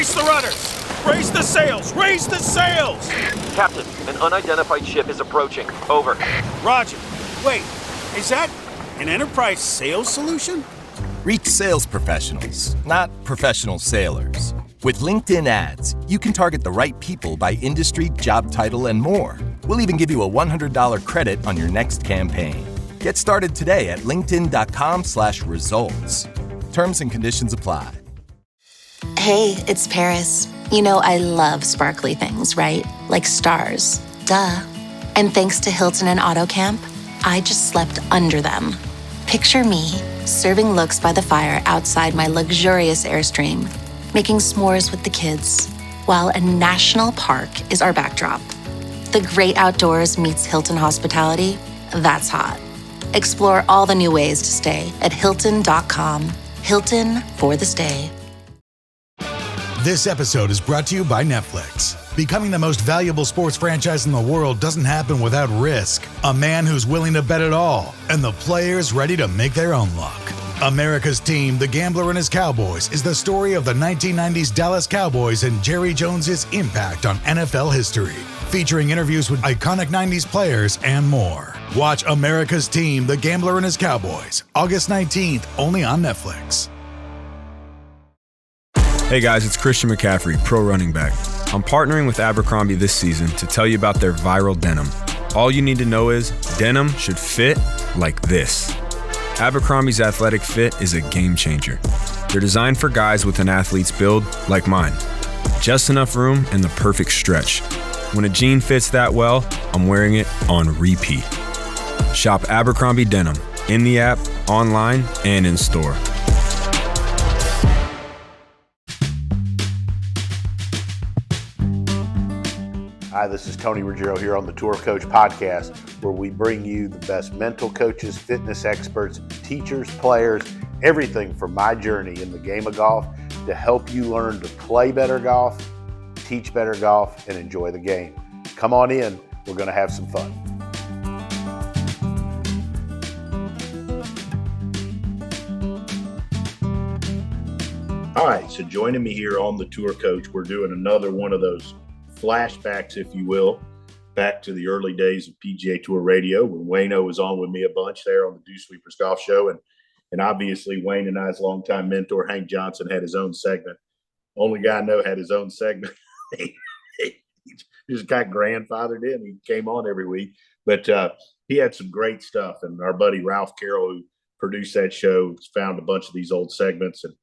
Brace the rudders! Raise the sails! Raise the sails! Captain, an unidentified ship is approaching. Over. Roger. Wait, is that an enterprise sales solution? Reach sales professionals, not professional sailors. With LinkedIn ads, you can target the right people by industry, job title, and more. We'll even give you a $100 credit on your next campaign. Get started today at linkedin.com/results. Terms and conditions apply. Hey, it's Paris. You know I love sparkly things, right? Like stars. Duh. And thanks to Hilton and AutoCamp, I just slept under them. Picture me, serving looks by the fire outside my luxurious Airstream, making s'mores with the kids, while a national park is our backdrop. The great outdoors meets Hilton hospitality. That's hot. Explore all the new ways to stay at Hilton.com. Hilton for the stay. This episode is brought to you by Netflix. Becoming the most valuable sports franchise in the world doesn't happen without risk. A man who's willing to bet it all, and the players ready to make their own luck. America's Team, The Gambler and His Cowboys, is the story of the 1990s Dallas Cowboys and Jerry Jones's impact on NFL history. Featuring interviews with iconic 90s players and more. Watch America's Team, The Gambler and His Cowboys, August 19th, only on Netflix. Hey guys, it's Christian McCaffrey, pro running back. I'm partnering with Abercrombie this season to tell you about their viral denim. All you need to know is denim should fit like this. Abercrombie's athletic fit is a game changer. They're designed for guys with an athlete's build like mine. Just enough room and the perfect stretch. When a jean fits that well, I'm wearing it on repeat. Shop Abercrombie Denim in the app, online, and in store. Hi, this is Tony Ruggiero here on the Tour Coach Podcast, where we bring you the best mental coaches, fitness experts, teachers, players, everything from my journey in the game of golf to help you learn to play better golf, teach better golf, and enjoy the game. Come on in, we're going to have some fun. All right, so joining me here on the Tour Coach, we're doing another one of those flashbacks, if you will, back to the early days of PGA Tour radio when Wayno was on with me a bunch there on the Dewsweepers Golf Show. And obviously Wayne and I's longtime mentor, Hank Johnson, had his own segment. Only guy I know had his own segment. He just got grandfathered in. He came on every week. But he had some great stuff. And our buddy Ralph Carroll, who produced that show, found a bunch of these old segments. And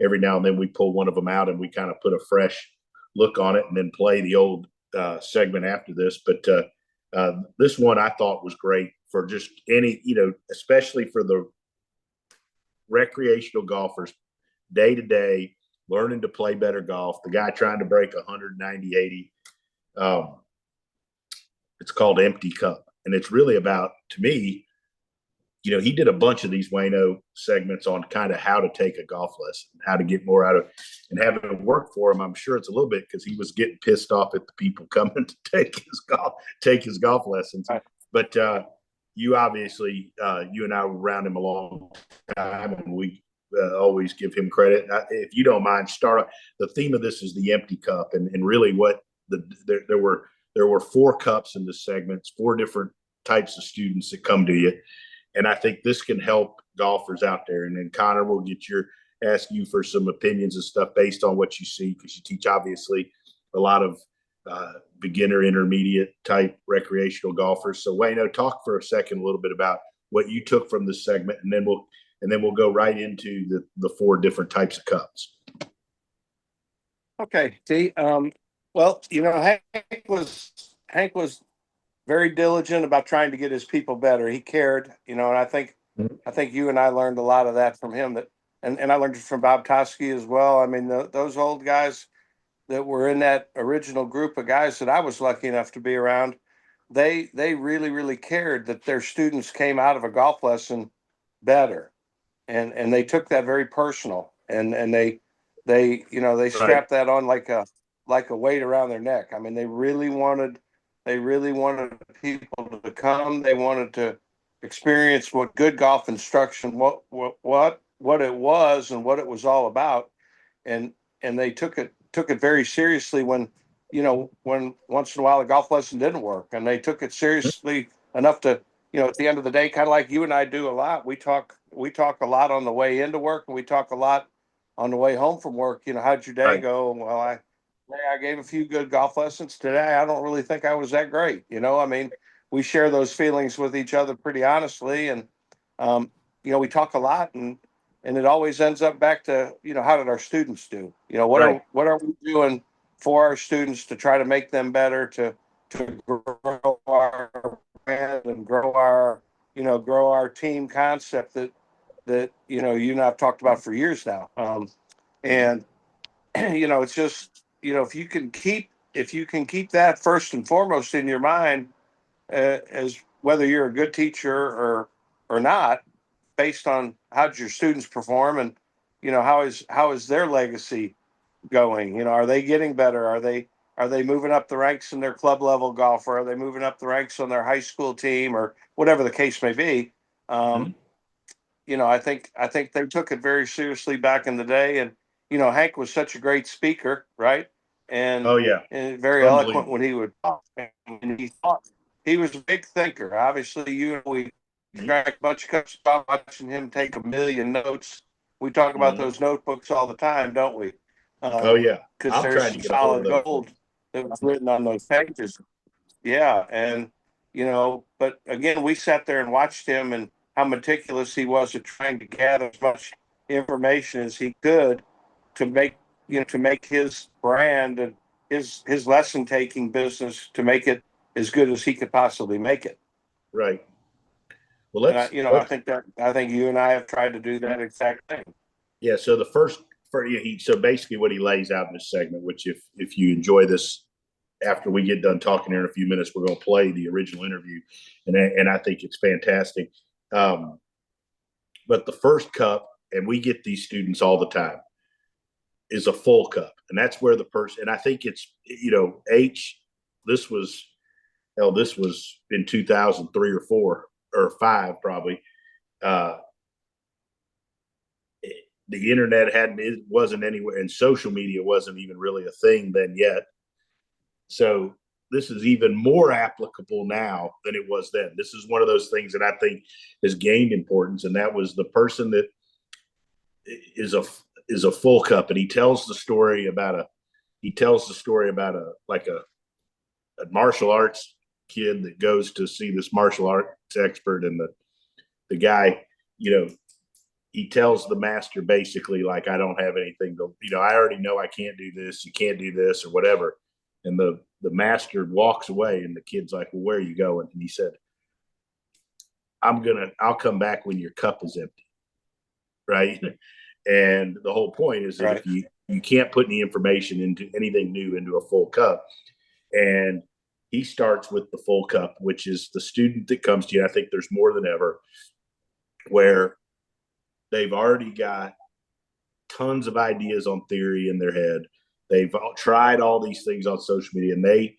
every now and then we pull one of them out and we kind of put a fresh look on it and then play the old segment after this. But this one I thought was great for just any, especially for the recreational golfers, day to day, learning to play better golf. The guy trying to break 190-80. It's called Empty Cup. And it's really about, to me, he did a bunch of these Wayno segments on kind of how to take a golf lesson, how to get more out of it, and having it work for him. I'm sure it's a little bit because he was getting pissed off at the people coming to take his golf lessons. Right. But you obviously, you and I were around him a long time, and we always give him credit. If you don't mind, start. The theme of this is the empty cup, and really what there were 4 cups in this segment, 4 different types of students that come to you. And I think this can help golfers out there. And then Connor will ask you for some opinions and stuff based on what you see, because you teach obviously a lot of beginner, intermediate type recreational golfers. So Wayno, talk for a second a little bit about what you took from this segment, and then we'll go right into the 4 different types of cups. Okay, T. Well, Hank was very diligent about trying to get his people better. He cared, and I think you and I learned a lot of that from him. And I learned it from Bob Toski as well. I mean, those old guys that were in that original group of guys that I was lucky enough to be around, they really, really cared that their students came out of a golf lesson better, and they took that very personal, and they strapped that on like a weight around their neck. I mean, they really wanted people to come. They wanted to experience what good golf instruction, what it was and what it was all about. And they took it took it very seriously when once in a while a golf lesson didn't work, and they took it seriously enough to, at the end of the day, kind of like you and I do a lot. We talk a lot on the way into work, and we talk a lot on the way home from work. How'd your day go? Well, I gave a few good golf lessons today. I don't really think I was that great. I mean, we share those feelings with each other pretty honestly, and we talk a lot, and it always ends up back to, how did our students do? What are we doing for our students to try to make them better, to grow our brand and grow our team concept that you and I've talked about for years now. And it's just, if you can keep that first and foremost in your mind, as whether you're a good teacher or not, based on how your students perform, and how is their legacy going? Are they getting better? Are they moving up the ranks in their club level golf, or are they moving up the ranks on their high school team, or whatever the case may be? I think they took it very seriously back in the day, and Hank was such a great speaker, right? And and very eloquent when he would talk, and he was a big thinker. Obviously, we drank a bunch of cups of watching him take a million notes. We talk about those notebooks all the time, don't we? Because there's some solid gold that was written on those pages. Yeah, and but again, we sat there and watched him, and how meticulous he was at trying to gather as much information as he could to make his brand and his lesson taking business, to make it as good as he could possibly make it. Right. Well, I think you and I have tried to do that exact thing. Yeah. So so basically what he lays out in this segment, which if you enjoy this, after we get done talking here in a few minutes, we're going to play the original interview, and I think it's fantastic. But the first cup, and we get these students all the time, is a full cup, and that's where the person. And I think it's this was in 2003 or 4 or 5 probably. The internet wasn't anywhere, and social media wasn't even really a thing then yet. So this is even more applicable now than it was then. This is one of those things that I think has gained importance, and that was the person that is a full cup, and he tells the story about a martial arts kid that goes to see this martial arts expert, and the guy, he tells the master basically, like, I don't have anything to, I already know I can't do this, you can't do this, or whatever. And the master walks away, and the kid's like, well, where are you going? And he said, I'll come back when your cup is empty. Right. And the whole point is that if you can't put any information into anything new into a full cup. And he starts with the full cup, which is the student that comes to you. I think there's more than ever, where they've already got tons of ideas on theory in their head. They've tried all these things on social media, and they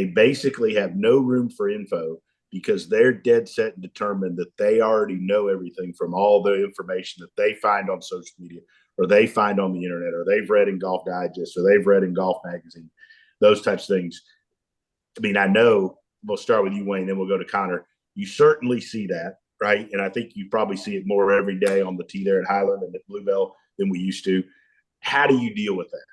basically have no room for info, because they're dead set and determined that they already know everything from all the information that they find on social media, or they find on the internet, or they've read in Golf Digest, or they've read in Golf Magazine, those types of things. I mean, I know we'll start with you, Wayne, then we'll go to Connor. You certainly see that, right? And I think you probably see it more every day on the tee there at Highland and at Bluebell than we used to. How do you deal with that?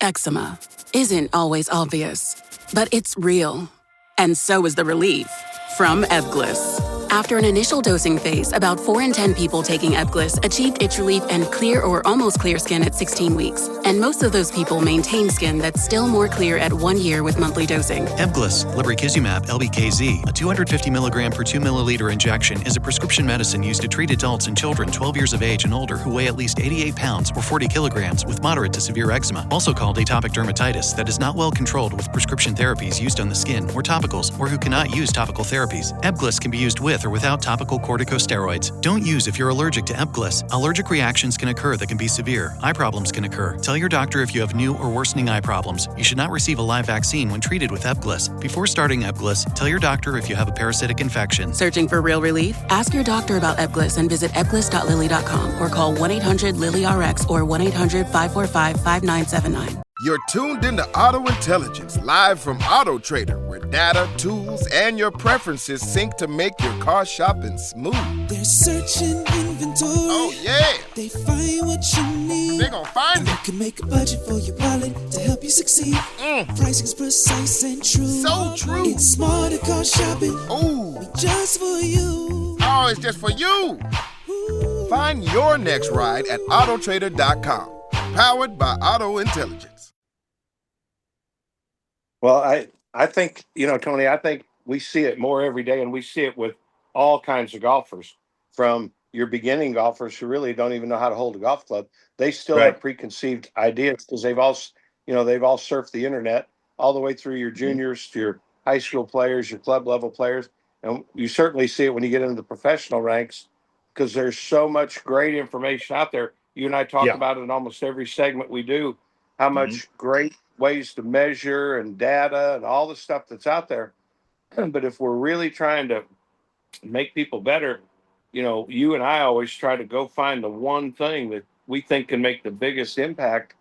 Eczema isn't always obvious, but it's real. And so is the relief from Ebglyss. After an initial dosing phase, about 4 in 10 people taking Ebglyss achieved itch relief and clear or almost clear skin at 16 weeks. And most of those people maintain skin that's still more clear at 1 year with monthly dosing. Ebglyss, lebrikizumab, LBKZ, a 250 milligram per 2 milliliter injection, is a prescription medicine used to treat adults and children 12 years of age and older who weigh at least 88 pounds or 40 kilograms with moderate to severe eczema, also called atopic dermatitis, that is not well controlled with prescription therapies used on the skin or topicals, or who cannot use topical therapies. Ebglyss can be used with or without topical corticosteroids. Don't use if you're allergic to Ebglyss. Allergic reactions can occur that can be severe. Eye problems can occur. Tell your doctor if you have new or worsening eye problems. You should not receive a live vaccine when treated with Ebglyss. Before starting Ebglyss, tell your doctor if you have a parasitic infection. Searching for real relief? Ask your doctor about Ebglyss and visit ebglyss.lilly.com or call 1-800-LILY-RX or 1-800-545-5979. You're tuned into Auto Intelligence, live from Auto Trader, where data, tools, and your preferences sync to make your car shopping smooth. They're searching inventory. Oh, yeah. They find what you need. They're gonna find and it. You can make a budget for your wallet to help you succeed. Pricing's precise and true. So true. It's smarter car shopping. Ooh. Just for you. Oh, it's just for you. Ooh. Find your next ride at autotrader.com. Powered by Auto Intelligence. Well, I think, Tony, I think we see it more every day, and we see it with all kinds of golfers, from your beginning golfers who really don't even know how to hold a golf club. They still have preconceived ideas because they've all surfed the internet, all the way through your juniors to your high school players, your club level players. And you certainly see it when you get into the professional ranks, because there's so much great information out there. You and I talk about it in almost every segment we do, how much great ways to measure and data and all the stuff that's out there. But if we're really trying to make people better, you and I always try to go find the one thing that we think can make the biggest impact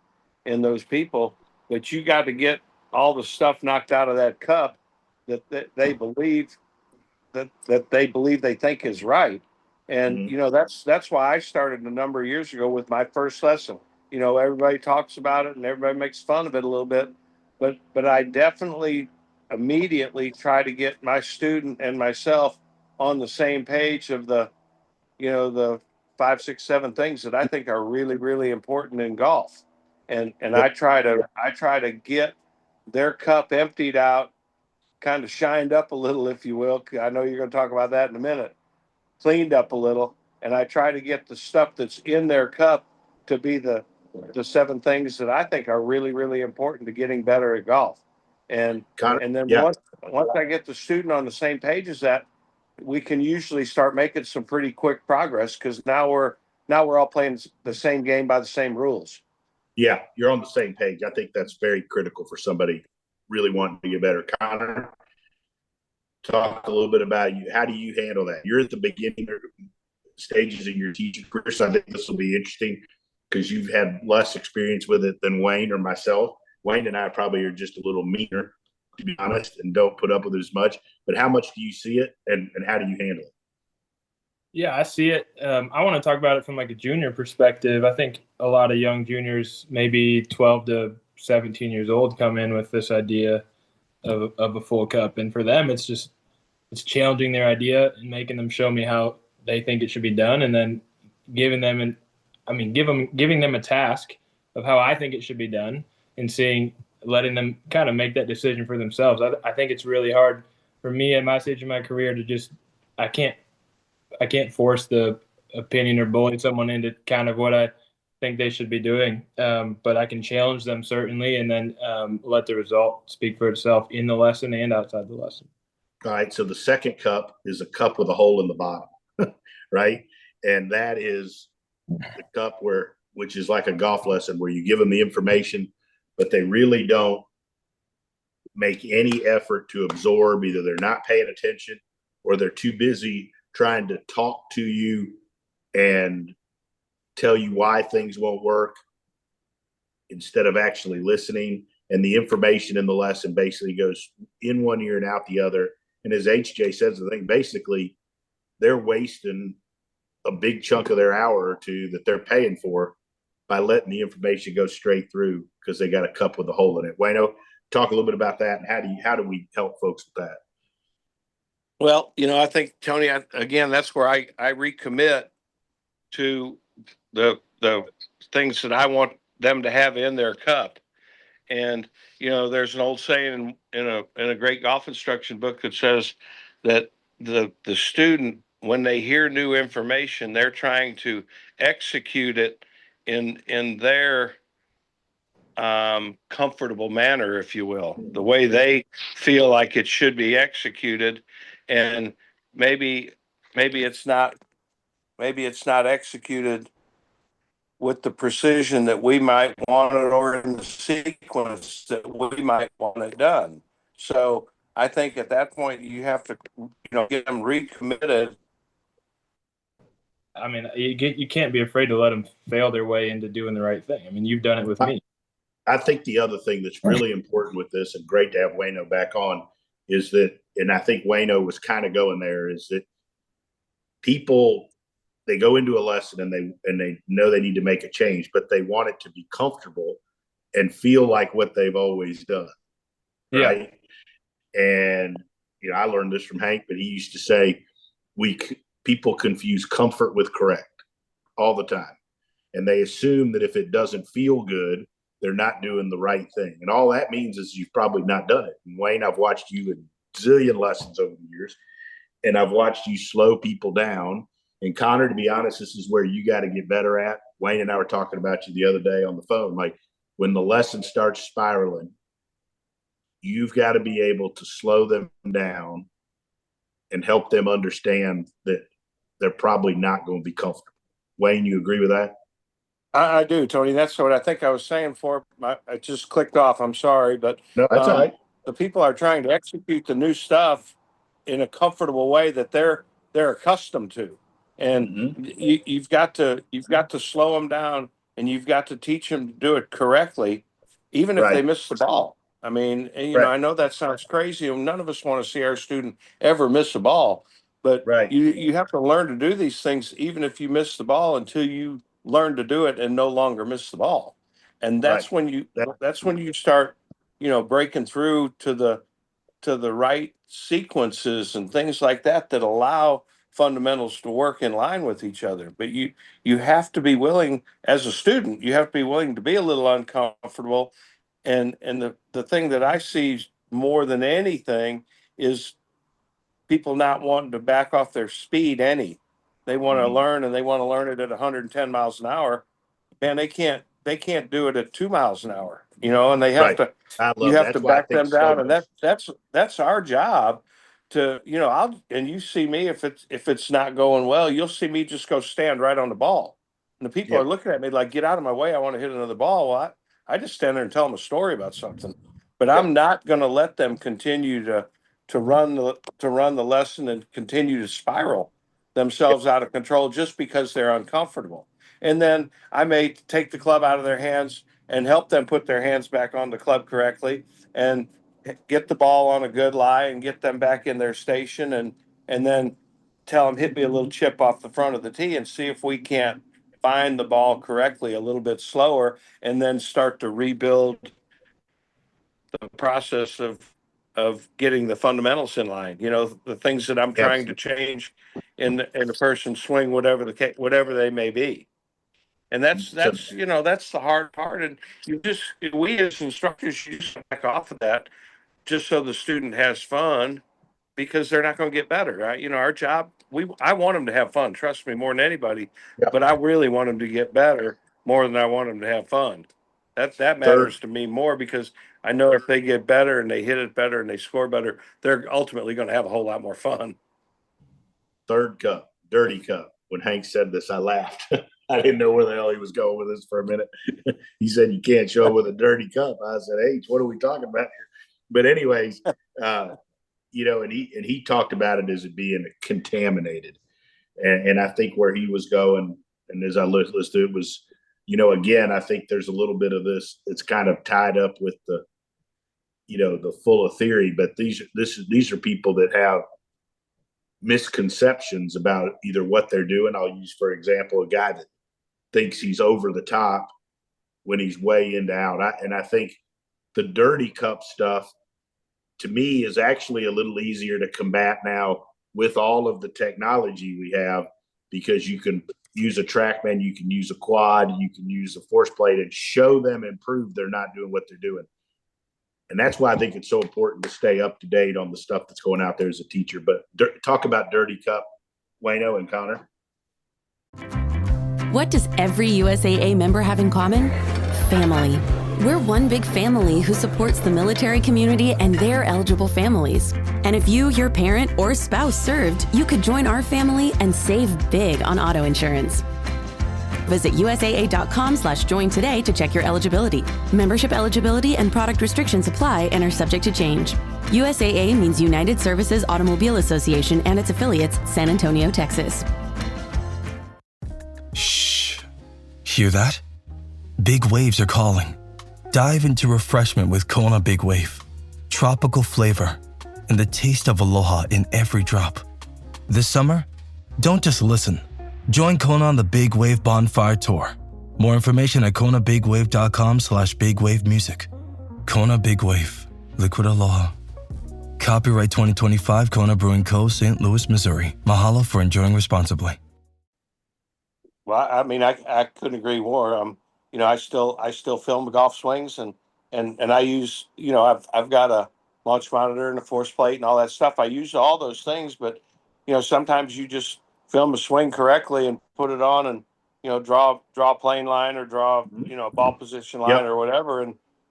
in those people. But you got to get all the stuff knocked out of that cup that they believe they think is right. And that's why I started a number of years ago with my first lesson. Everybody talks about it and everybody makes fun of it a little bit, but I definitely immediately try to get my student and myself on the same page of the 5, 6, 7 things that I think are really, really important in golf. And I try to get their cup emptied out, kind of shined up a little, if you will. I know you're going to talk about that in a minute. Cleaned up a little, and I try to get the stuff that's in their cup to be the 7 things that I think are really, really important to getting better at golf. And then once I get the student on the same page as that, we can usually start making some pretty quick progress, because now we're all playing the same game by the same rules. Yeah, you're on the same page. I think that's very critical for somebody really wanting to get better. Connor, talk a little bit about you. How do you handle that? You're at the beginning stages of your teaching career, so I think this will be interesting because you've had less experience with it than Wayne or myself. Wayne and I probably are just a little meaner, to be honest, and don't put up with it as much. But how much do you see it, and how do you handle it? Yeah, I see it. I want to talk about it from like a junior perspective. I think a lot of young juniors, maybe 12 to 17 years old, come in with this idea of a full cup. And for them, it's challenging their idea and making them show me how they think it should be done, and then giving them a task of how I think it should be done, and letting them kind of make that decision for themselves. I think it's really hard for me at my stage of my career to I can't force the opinion or bully someone into kind of what I think they should be doing. But I can challenge them certainly, and then let the result speak for itself in the lesson and outside the lesson. All right. So the second cup is a cup with a hole in the bottom, right? And that is the cup which is like a golf lesson where you give them the information, but they really don't make any effort to absorb. Either they're not paying attention or they're too busy trying to talk to you and tell you why things won't work instead of actually listening. And the information in the lesson basically goes in one ear and out the other. And as HJ says, I think basically they're wasting a big chunk of their hour or two that they're paying for by letting the information go straight through because they got a cup with a hole in it. Wayno, talk a little bit about that, and how do we help folks with that? Well, I think, Tony, again, that's where I recommit to the things that I want them to have in their cup. And, there's an old saying in a great golf instruction book that says that the student, when they hear new information, they're trying to execute it in their comfortable manner, if you will, the way they feel like it should be executed. And maybe it's not executed with the precision that we might want it, or in the sequence that we might want it done. So I think at that point you have to, get them recommitted. I mean, you can't be afraid to let them fail their way into doing the right thing. I mean, you've done it with me. I think the other thing that's really important with this, and great to have Wayno back on, is that, and I think Wayno was kind of going there, is that people, they go into a lesson and they know they need to make a change, but they want it to be comfortable and feel like what they've always done. Right. Yeah. And, I learned this from Hank, but he used to say, people confuse comfort with correct all the time. And they assume that if it doesn't feel good, they're not doing the right thing. And all that means is you've probably not done it. And Wayne, I've watched you in a zillion lessons over the years, and I've watched you slow people down. And Connor, to be honest, this is where you got to get better at. Wayne and I were talking about you the other day on the phone. Like, when the lesson starts spiraling, you've got to be able to slow them down and help them understand that they're probably not going to be comfortable. Wayne, you agree with that? I do, Tony. That's what I think I was saying for. I just clicked off. I'm sorry, but no, that's all right. The people are trying to execute the new stuff in a comfortable way that they're accustomed to, and you've got to slow them down, and you've got to teach them to do it correctly, even if they miss the ball. I mean, I know that sounds crazy, and none of us want to see our student ever miss a ball, but you have to learn to do these things even if you miss the ball until you learn to do it and no longer miss the ball. And that's when you start, breaking through to the right sequences and things like that allow fundamentals to work in line with each other. But you have to be willing, as a student, you have to be willing to be a little uncomfortable. And the thing that I see more than anything is people not wanting to back off their speed any. They want to learn, and they want to learn it at 110 miles an hour. And they can't do it at 2 miles an hour, and they have to, you have to back them down. And that's our job to, and you see me, if it's not going well, you'll see me just go stand right on the ball. And the people are looking at me like, get out of my way. I want to hit another ball. Well, I just stand there and tell them a story about something, but I'm not going to let them continue to run the lesson and continue to spiral themselves out of control just because they're uncomfortable. And then I may take the club out of their hands and help them put their hands back on the club correctly and get the ball on a good lie and get them back in their station, and then tell them, hit me a little chip off the front of the tee and see if we can't find the ball correctly a little bit slower, and then start to rebuild the process of getting the fundamentals in line. The things that I'm trying to change in the person's swing, whatever they may be. And that's the hard part. And we as instructors, you just back off of that just so the student has fun, because they're not going to get better, right? Our job, I want them to have fun, trust me, more than anybody, but I really want them to get better more than I want them to have fun. That matters to me more, because I know if they get better and they hit it better and they score better, they're ultimately going to have a whole lot more fun. Third cup, dirty cup. When Hank said this, I laughed. I didn't know where the hell he was going with this for a minute. He said, you can't show with a dirty cup. I said, H, what are we talking about here? But anyways, and he talked about it as it being contaminated. And I think where he was going, and as I listened to it, was, again, I think there's a little bit of this, it's kind of tied up with the full of theory, but these are people that have misconceptions about either what they're doing. I'll use, for example, a guy that thinks he's over the top when he's way into out. And I think the dirty cup stuff, to me, is actually a little easier to combat now with all of the technology we have, because you can use a TrackMan, you can use a quad, you can use a force plate and show them and prove they're not doing what they're doing. And that's why I think it's so important to stay up to date on the stuff that's going out there as a teacher. But talk about dirty cup, Wayno and Connor. What does every USAA member have in common? Family. We're one big family who supports the military community and their eligible families. And if you, your parent, or spouse served, you could join our family and save big on auto insurance. Visit USAA.com/join today to check your eligibility. Membership eligibility and product restrictions apply and are subject to change. USAA means United Services Automobile Association and its affiliates, San Antonio, Texas. Shh. Hear that? Big waves are calling. Dive into refreshment with Kona Big Wave. Tropical flavor and the taste of aloha in every drop. This summer, don't just listen. Join Kona on the Big Wave Bonfire Tour. More information at konabigwave.com/bigwavemusic. Kona Big Wave. Liquid Aloha. Copyright 2025 Kona Brewing Co., St. Louis, Missouri. Mahalo for enjoying responsibly. Well, I mean, I couldn't agree more. I still film golf swings and I use, I've got a launch monitor and a force plate and all that stuff. I use all those things, but sometimes you just film a swing correctly and put it on and draw a plane line or draw a ball position line or whatever,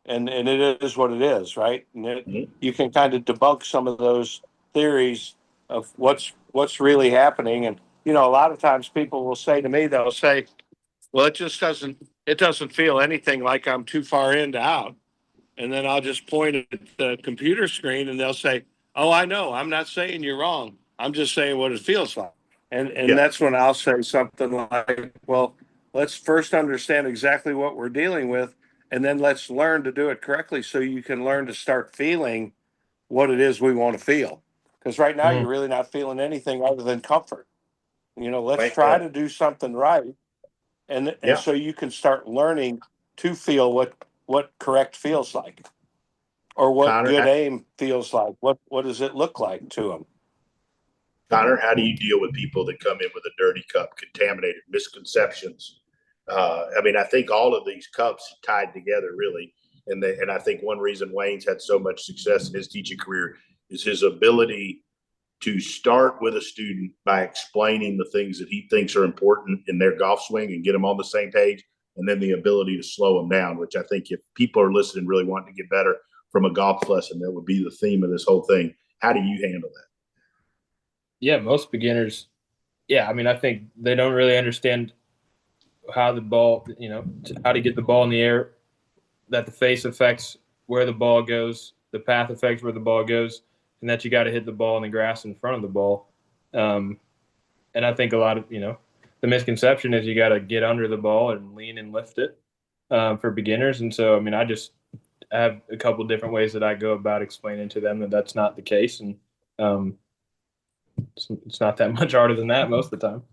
and it is what it is, right? And you can kind of debunk some of those theories of what's really happening. And a lot of times people will say to me, they'll say, well, it doesn't feel anything like I'm too far in to out. And then I'll just point at the computer screen and they'll say, oh, I know, I'm not saying you're wrong, I'm just saying what it feels like. And that's when I'll say something like, well, let's first understand exactly what we're dealing with, and then let's learn to do it correctly so you can learn to start feeling what it is we want to feel. Because right now you're really not feeling anything other than comfort. Let's try to do something right. And so you can start learning to feel what correct feels like, or what Connor, good aim feels like. What does it look like to them? Connor, how do you deal with people that come in with a dirty cup, contaminated, misconceptions? I think all of these cups tied together really. And I think one reason Wayne's had so much success in his teaching career is his ability to start with a student by explaining the things that he thinks are important in their golf swing and get them on the same page, and then the ability to slow them down, which I think if people are listening really wanting to get better from a golf lesson, that would be the theme of this whole thing. How do you handle that? Yeah, most beginners, I think they don't really understand how the ball, how to get the ball in the air, that the face affects where the ball goes, the path affects where the ball goes, and that you got to hit the ball in the grass in front of the ball. And I think a lot of, the misconception is you got to get under the ball and lean and lift it for beginners. And so, I have a couple different ways that I go about explaining to them that that's not the case. And it's not that much harder than that most of the time.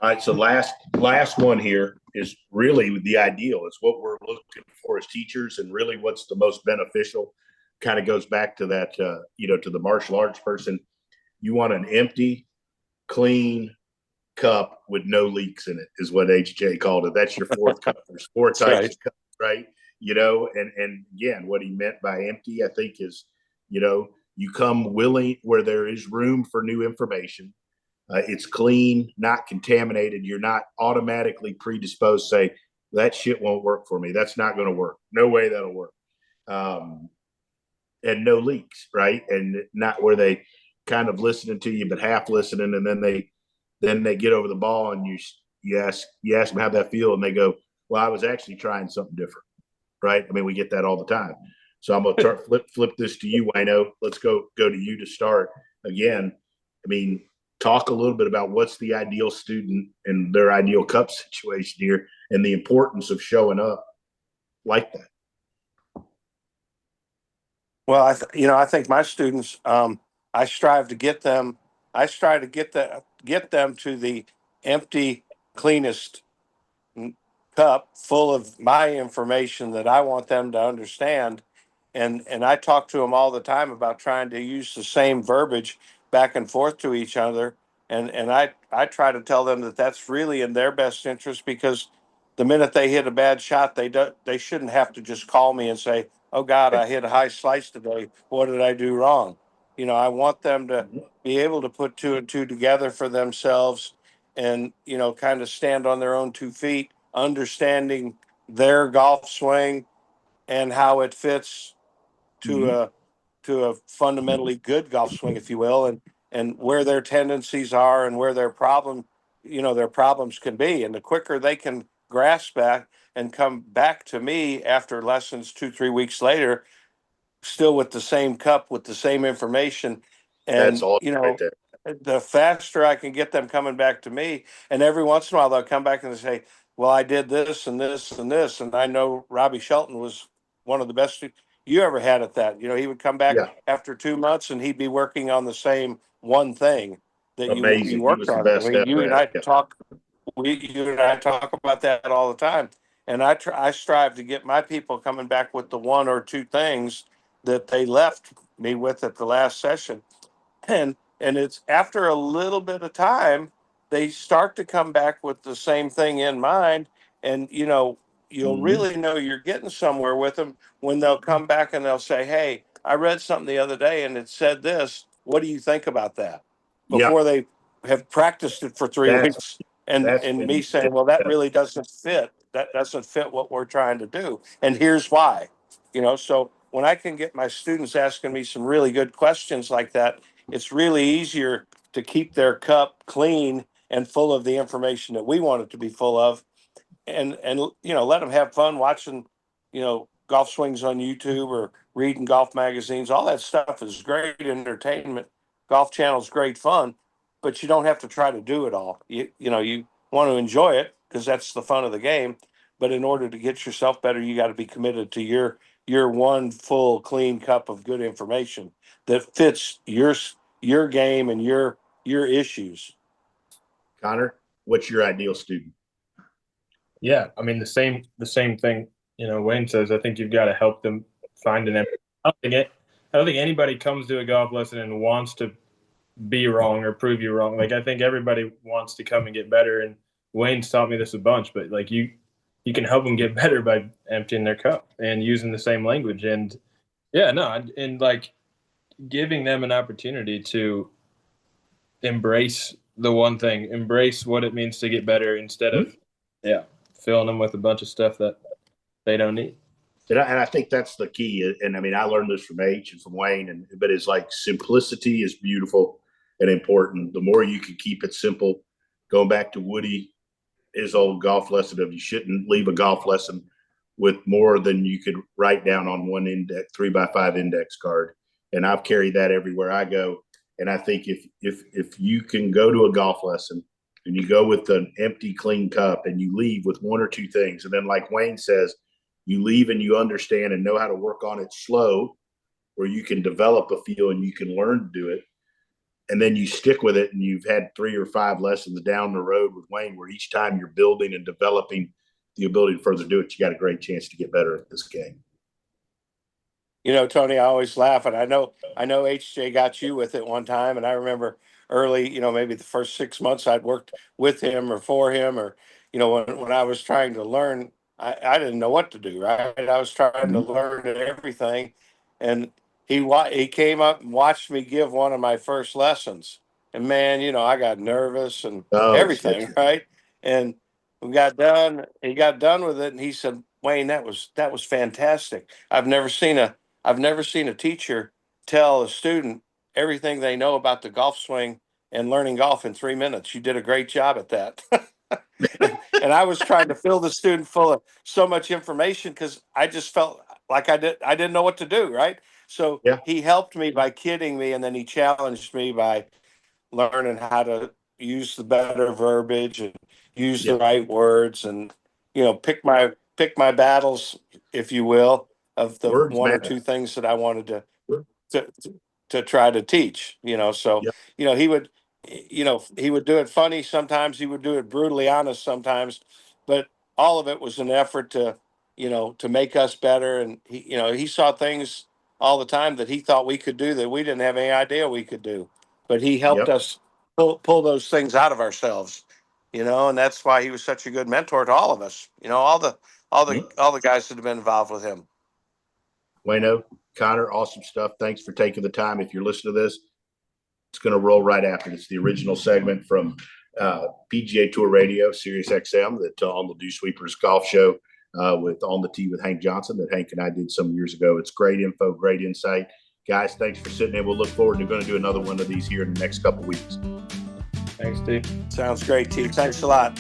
All right, so last one here is really the ideal. It's what we're looking for as teachers, and really what's the most beneficial. Kind of goes back to that, to the martial arts person. You want an empty, clean cup with no leaks in it, is what HJ called it. That's your fourth cup. There's four types of cups, right? And again, what he meant by empty, I think, is, you come willing where there is room for new information. It's clean, not contaminated. You're not automatically predisposed to say, that shit won't work for me. That's not going to work. No way that'll work. And no leaks, right? And not where they kind of listening to you, but half listening. And then they get over the ball and you ask them how that feel. And they go, well, I was actually trying something different. Right. We get that all the time. So I'm going to flip this to you, Wayno. Let's go to you to start again. Talk a little bit about what's the ideal student and their ideal cup situation here, and the importance of showing up like that. Well, I think my students, I strive to get them to the empty, cleanest cup full of my information that I want them to understand. And I talk to them all the time about trying to use the same verbiage back and forth to each other. And I try to tell them that that's really in their best interest, because the minute they hit a bad shot, they shouldn't have to just call me and say, oh God, I hit a high slice today. What did I do wrong? I want them to be able to put two and two together for themselves and, kind of stand on their own 2 feet, understanding their golf swing and how it fits to a fundamentally good golf swing, if you will, and where their tendencies are and where their problems can be. And the quicker they can grasp that and come back to me after lessons 2-3 weeks later, still with the same cup, with the same information, and that's all right there. The faster I can get them coming back to me, and every once in a while they'll come back and say, well, I did this and this and this, and I know Robbie Shelton was one of the best you ever had at that. You know, he would come back Yeah. after 2 months and he'd be working on the same one thing that you Amazing. He worked was the on. best You ever and at I it. Yeah. you and I talk about that all the time. And I strive to get my people coming back with the one or two things that they left me with at the last session. And it's after a little bit of time, they start to come back with the same thing in mind. And, you know, you'll really know you're getting somewhere with them when they'll come back and they'll say, hey, I read something the other day and it said this. What do you think about that? Yeah. Before they have practiced it for 3 That's weeks. And when me you saying, well, that really doesn't fit. That doesn't fit what we're trying to do. And here's why. You know, so when I can get my students asking me some really good questions like that, it's really easier to keep their cup clean and full of the information that we want it to be full of, and you know, let them have fun watching, you know, golf swings on YouTube or reading golf magazines. All that stuff is great entertainment. Golf Channel's great fun, but you don't have to try to do it all. You know, you want to enjoy it because that's the fun of the game. But in order to get yourself better, you got to be committed to your one full clean cup of good information that fits your game and your issues. Connor, what's your ideal student? Yeah, I mean the same thing. You know, Wayne says. I think you've got to help them find an. I don't think anybody comes to a golf lesson and wants to be wrong or prove you wrong. Like I think everybody wants to come and get better. And Wayne's taught me this a bunch. But like you can help them get better by emptying their cup and using the same language. And yeah, no, and like giving them an opportunity to embrace the one thing, embrace what it means to get better instead of filling them with a bunch of stuff that they don't need. And I think that's the key. And I mean, I learned this from H and from Wayne, but it's like simplicity is beautiful and important. The more you can keep it simple, going back to Woody, his old golf lesson of you shouldn't leave a golf lesson with more than you could write down on one 3x5 index card. And I've carried that everywhere I go. And I think if you can go to a golf lesson and you go with an empty, clean cup and you leave with one or two things, and then like Wayne says, you leave and you understand and know how to work on it slow, where you can develop a feel and you can learn to do it. And then you stick with it and you've had 3 or 5 lessons down the road with Wayne, where each time you're building and developing the ability to further do it, you got a great chance to get better at this game. You know, Tony, I always laugh, and I know HJ got you with it one time, and I remember early, you know, maybe the first 6 months I'd worked with him or for him, or you know, when I was trying to learn, I didn't know what to do. Right, I was trying to learn everything, and he came up and watched me give one of my first lessons, and man, you know, I got nervous and everything, right, and we got done. He got done with it, and he said, "Wayne, that was fantastic. I've never seen a teacher tell a student everything they know about the golf swing and learning golf in 3 minutes. You did a great job at that." And I was trying to fill the student full of so much information because I just felt like I didn't know what to do, right? So he helped me by kidding me, and then he challenged me by learning how to use the better verbiage and use the right words, and you know, pick my battles, if you will, of the Words one or matter. two things that I wanted to try to teach. You know, so you know, he would do it funny sometimes, he would do it brutally honest sometimes, but all of it was an effort to, you know, to make us better. And he saw things all the time that he thought we could do that we didn't have any idea we could do, but he helped us pull those things out of ourselves, you know, and that's why he was such a good mentor to all of us, you know, all the guys that have been involved with him. Wayno, Connor, awesome stuff. Thanks for taking the time. If you're listening to this, it's going to roll right after. It's the original segment from PGA Tour Radio, Sirius XM, that on the Dew Sweepers Golf Show with On the Tee with Hank Johnson that Hank and I did some years ago. It's great info, great insight. Guys, thanks for sitting in. We'll look forward to going to do another one of these here in the next couple weeks. Thanks, Steve. Sounds great, T. Thanks a lot.